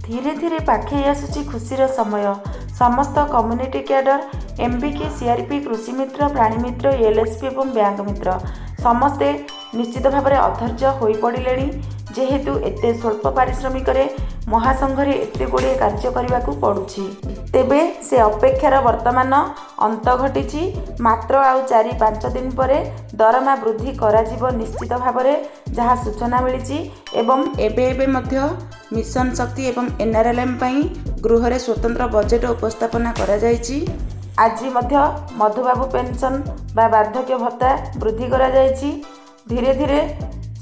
धीरे धीरे पाखे आसुची खुशीर समय। समस्त कम्युनिटी कैडर एमबीके सीआरपी कृषि मित्र प्राणी मित्र एलएसपी और बैंक मित्र समस्ते निश्चित भाव में अधैर्य हो पड़े जेहेतु एते स्वल्प पारिश्रमिक महासंघरे एते गुड़े कार्य करने को पड़ुछि। तेबे से अपेक्षार वर्तमान अंत घटी मात्र आउ 4-5 दिन पर दरमा वृद्धि कराजिब निश्चित भाव में जहाँ सूचना मिली एवं एबे मध्य मिशन शक्ति एवं एनआरएलएम पई गृह रे स्वतंत्र बजेट उपस्थापना करा जायछि। आज मध्य मधुबाबू पेंशन बा वार्धक्य भत्ता वृद्धि करा जायछि। धीरे धीरे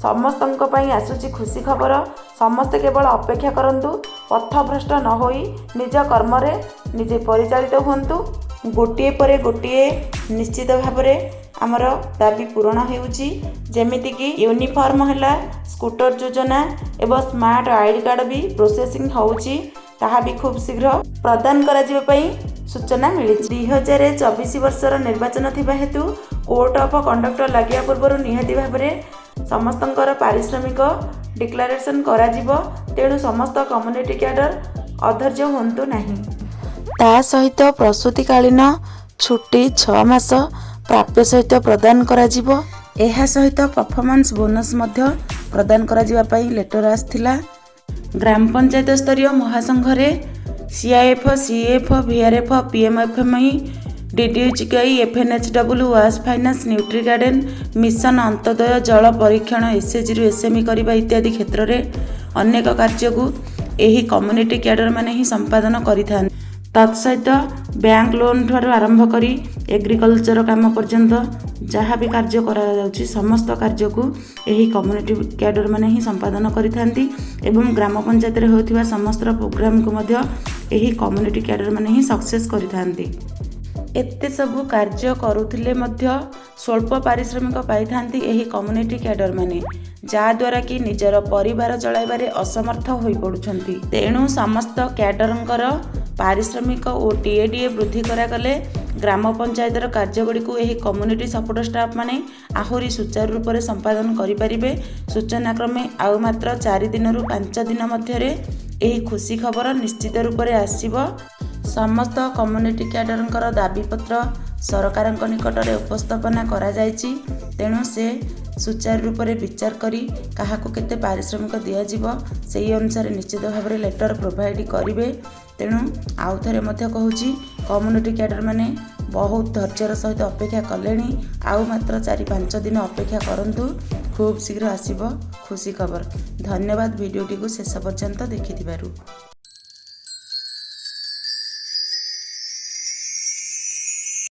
समस्तंक पई आसुची खुशी खबर। समस्ते केवल अपेक्षा करंतु पथभ्रष्ट न होई निज कर्म रे निजे परिचालित हुंतु। गोटिए परे गोटिए निश्चित भाव में आमर दाबी पूरण होउची जेमिति कि यूनिफॉर्म हैला स्कूटर योजना एवं स्मार्ट आईडी कार्ड भी प्रोसेसिंग होउची ताहा भी खूब शीघ्र प्रदान करा जिबा पई सूचना मिली। 2024 वर्षर निर्वाचन थिबा हेतु कोड ऑफ कंडक्ट लागिया पूर्व निहाती भाव में समस्तंकर पारिश्रमिक डिक्लेरेशन करा जिवो। तेणु समस्त कम्युनिटी कैडर अधैर्य हुंतु नहीं। ता सहित प्रसूतिकालीन छुट्टी 6 मास प्राप्य सहित प्रदान करा जिवो। एहा सहित परफॉर्मेंस बोनस मध्य प्रदान करा जिबा पई लेटर आस्थिला। ग्राम पंचायत स्तरीय महासंघरे CIF CF VRF PMFME DDHKI FNHW वाश finance nutri garden mission Antyodaya जल परीक्षण एसएचजी रु एसएमई करने इत्यादि क्षेत्र में अनेक कार्य को यही कम्युनिटी कैडर माने ही संपादन करिथान। तत्सहित बैंक लोन ठार आरंभ करी एग्रीकल्चर काम पर्यंत जहाँ भी कार्य करा जाउछि समस्त कार्य को यही कम्युनिटी कैडर माने ही संपादन करिथांती एवं ग्राम पंचायत रे होथिबा समस्त प्रोग्राम को मध्य यही कम्युनिटी कैडर माने ही सक्सेस करिथांती। एते सबु कार्य करुथिले मध्य स्वल्प पारिश्रमिक पाइथांती एही कम्युनिटी कैडर माने जा द्वारा कि निजर परिवार चलाइबारे असमर्थ होई पडुछंती। तेणु समस्त कैडरंकर पारिश्रमिक और टीएडीए वृद्धि करागले ग्राम पंचायतर कार्यगुड़ी को यही कम्युनिटी सपोर्ट स्टाफ माने आहुरी सुचारू रूप से संपादन करें। सूचना क्रमे आउ मात्र 4 दिन रु 5 दिन मध्य यही खुशी खबर निश्चित रूप से आसीबो। समस्त कम्युनिटी कैडरंकर दाबीपत्र सरकार निकट में उपस्थापना करा जायछि। तेणु से सुचारू रूप से विचार करी काहाको केते पारिश्रमिक दिया से अनुसार निश्चित भाव में लेटर प्रोवाइड करेंगे। तेणु आउ थे मध्य कहूँ कम्युनिटी कैडर माने बहुत धैर्यर सहित अपेक्षा कले आउ मात्र 4-5 दिन अपेक्षा करंतु खूब शीघ्र आसीबो खुशी खबर। धन्यवाद वीडियोटी को शेष पर्यंत देखिथिबारु।